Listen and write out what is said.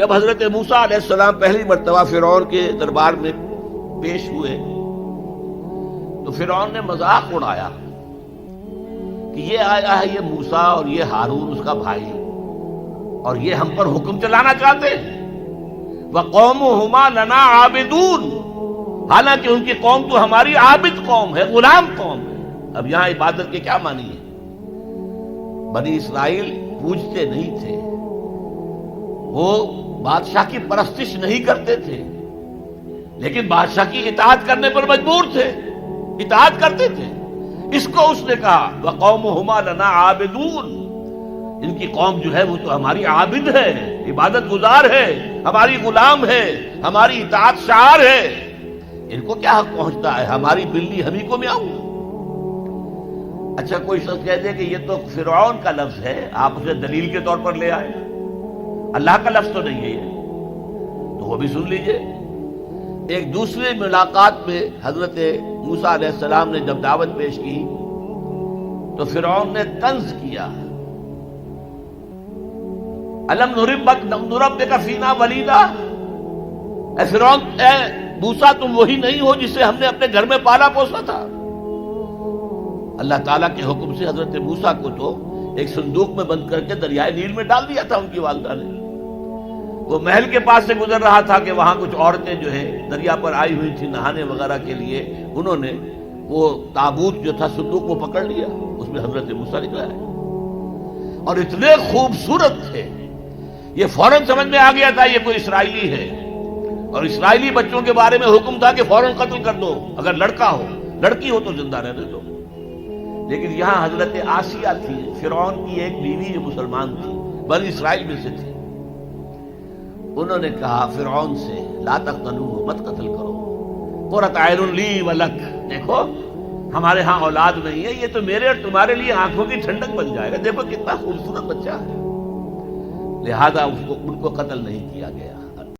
جب حضرت موسیٰ علیہ السلام پہلی مرتبہ فرعون کے دربار میں پیش ہوئے تو فرعون نے مذاق اڑایا کہ یہ آیا ہے یہ موسیٰ اور یہ ہارون اس کا بھائی، اور یہ ہم پر حکم چلانا چاہتے ہیں۔ وَقَوْمُهُمَا لَنَا عَابِدُونَ، حالانکہ ان کی قوم تو ہماری عابد قوم ہے، غلام قوم ہے۔ اب یہاں عبادت کے کیا معنی ہے؟ بنی اسرائیل پوجتے نہیں تھے، وہ بادشاہ کی پرستش نہیں کرتے تھے، لیکن بادشاہ کی اطاعت کرنے پر مجبور تھے، اطاعت کرتے تھے۔ اس کو اس نے کہا وَقَوْمُهُمَا لَنَا عَابِدُونَ، ان کی قوم جو ہے وہ تو ہماری عابد ہے، عبادت گزار ہے، ہماری غلام ہے، ہماری اطاعت شعار ہے، ان کو کیا حق پہنچتا ہے ہماری بلی ہمیں کو میاؤں۔ اچھا کوئی شخص کہہ دے کہ یہ تو فرعون کا لفظ ہے، آپ اسے دلیل کے طور پر لے آئے، اللہ کا لفظ تو نہیں ہے یہ، تو وہ بھی سن لیجئے۔ ایک دوسری ملاقات میں حضرت موسیٰ علیہ السلام نے جب دعوت پیش کی تو فرعون نے طنز کیا، الم نربک فینا ولیدا، اے فرعون، اے موسیٰ تم وہی نہیں ہو جسے ہم نے اپنے گھر میں پالا پوسا تھا۔ اللہ تعالیٰ کے حکم سے حضرت موسیٰ کو تو ایک صندوق میں بند کر کے دریائے نیل میں ڈال دیا تھا ان کی والدہ نے۔ وہ محل کے پاس سے گزر رہا تھا کہ وہاں کچھ عورتیں جو ہے دریا پر آئی ہوئی تھی نہانے وغیرہ کے لیے، انہوں نے وہ تابوت جو تھا صندوق وہ پکڑ لیا، اس میں حضرت موسیٰ نکلا ہے، اور اتنے خوبصورت تھے یہ فوراً سمجھ میں آ گیا تھا یہ کوئی اسرائیلی ہے، اور اسرائیلی بچوں کے بارے میں حکم تھا کہ فوراً قتل کر دو، اگر لڑکا ہو، لڑکی ہو تو زندہ رہنے دو۔ لیکن یہاں حضرت آسیہ تھی، فرعون کی ایک بیوی جو مسلمان تھی، بنی اسرائیل میں سے تھی، انہوں نے کہا فرعون سے لا تقتلوہ، مت قتل کرو، قرۃ عین لی ولک، دیکھو ہمارے ہاں اولاد نہیں ہے، یہ تو میرے اور تمہارے لیے آنکھوں کی ٹھنڈک بن جائے گا، دیکھو کتنا خوبصورت بچہ ہے، لہذا ان کو قتل نہیں کیا گیا۔